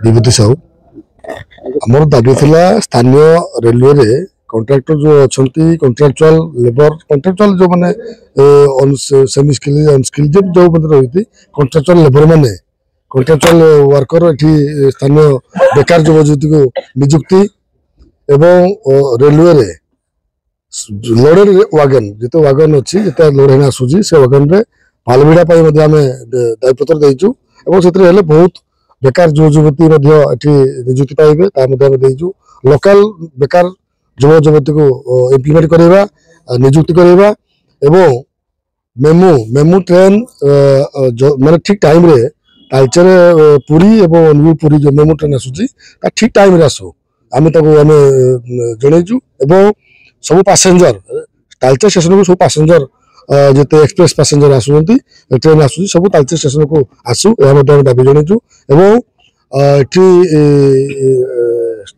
विभूति साहू आमर दाबी थिला स्थानीय रेलवे रे कॉन्ट्रैक्टर जो अच्छा कॉन्ट्रैक्चुअल लेबर कॉन्ट्रैक्चुअल जो माने सेमी स्किल अनस्किल जो मतलब रही कॉन्ट्रैक्चुअल लेबर माने कॉन्ट्रैक्चुअल वर्कर एठी स्थानीय बेकार युवती को नियुक्ति एवं रेलवे रे लोडेड वागन जिते वागन अच्छी जिते लोड आसूची से वागन रे पालभिड़ा आम दायपत्र देचु और बहुत बेकार युवती नियुक्ति पाइबे लोकल बेकार युवती को इम्प्लीमेंट करवा नियुक्ति करवा एवं मेमू मेमू ट्रेन माने ठीक टाइम रे तालचेर पुरी एवं अनुगुल पुरी जो मेमू ट्रेन आसूची ठीक टाइम रे आसू आम जनईचु एवं सब पैसेंजर तालचेर स्टेशन को सब पैसेंजर जिते एक्सप्रेस पैसेंजर आसुँच ट्रेन आसूँ सब तालचेर स्टेशन को आसू यह दाबी जनईचु एवं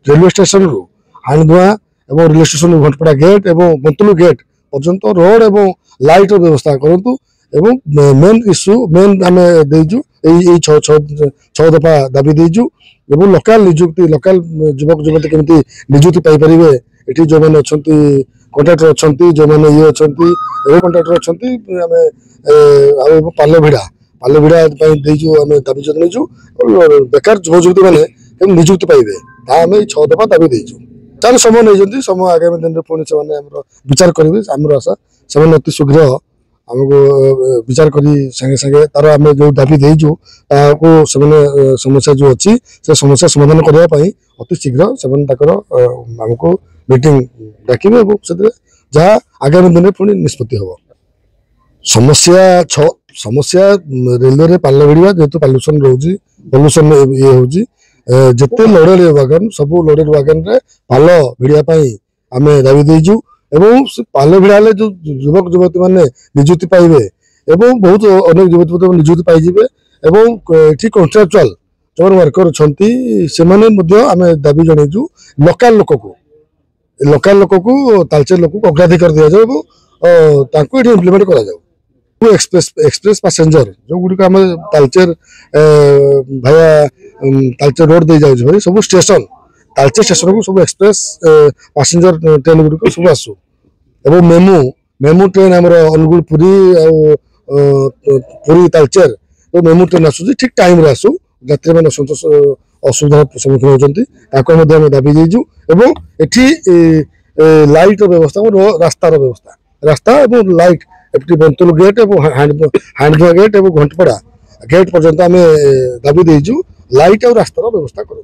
रेलवे स्टेशन रु हाणीधुआ और रेलवे स्टेशन घंटपड़ा गेट और बंतलु गेट पर्यंत रोड एवं लाइट व्यवस्था करूँ एवं मेन इश्यू मेन आम देचु छह दफा दाबी देचु एवं लोकल नियुक्ति लोकल युवक युवती केमती नियुक्ति पाइपर ये जो मैंने अच्छा कॉन्ट्रैक्टर अच्छा जो मैंने ये अच्छा कॉन्ट्रैक्टर अच्छा पालभिड़ा देचु आम दाबी जनईचु बेकार युव युवती मैंने नियुक्ति पाइबे आम 6 दफा दाबी देचु चाल समय नहीं समय आगामी दिन में पुणी से विचार करेंगे आमर आशा से अति शीघ्र आमको विचार करी संगे संगे तार आम जो दाबी देचु समस्या जो अच्छी से समस्या समाधान करने अति शीघ्र से आमको मीटिंग डाकिबे जहाँ आगामी दिन में पुणी निष्पत्ति हम समस्या समस्या रेलवे रे पाल भिड़ा जेहेतु पॉल्यूशन रोची पॉल्यूशन ये होची जिते लोडेड वागन सब लोडेड वागन रे पाल भिड़ा आम दाबी देचु एवं पाल भिड़ा जो युवक युवती मैंने नियुक्ति पाइबे एवं बहुत अनेक युवती नियुक्ति पाइबे एवं ये कॉन्ट्रैक्चुअल जो वर्कर अच्छा से आम दाबी जनईचु लोकल लोक को तालचेर लोक को अग्राधिकार दि जाऊ इम्प्लीमेंट कर एक्सप्रेस पैसेंजर जो गुड़िक आम तालचेर भाया तालचेर रोड दे जाऊँ सब स्टेशन तालचेर स्टेशन को सब एक्सप्रेस पैसेंजर ट्रेन गुड़िक सब आसू एवं मेमू मेमू ट्रेन आम अनुगुल पुरी पुरी तालचेर तो मेमू ट्रेन आसूँ ठीक टाइम रे आसू यात्री मैंने असंतोष असुविधार सम्मुखीन होती दाबी देचु एवं एठी लाइट व्यवस्था रास्तार व्यवस्था रास्ता और लाइट एटी बंतलु गेट और हाणीधुआ गेट और घंटपड़ा गेट पर्यंत आम दाबी देचु लाइट और रास्तार व्यवस्था करूँ।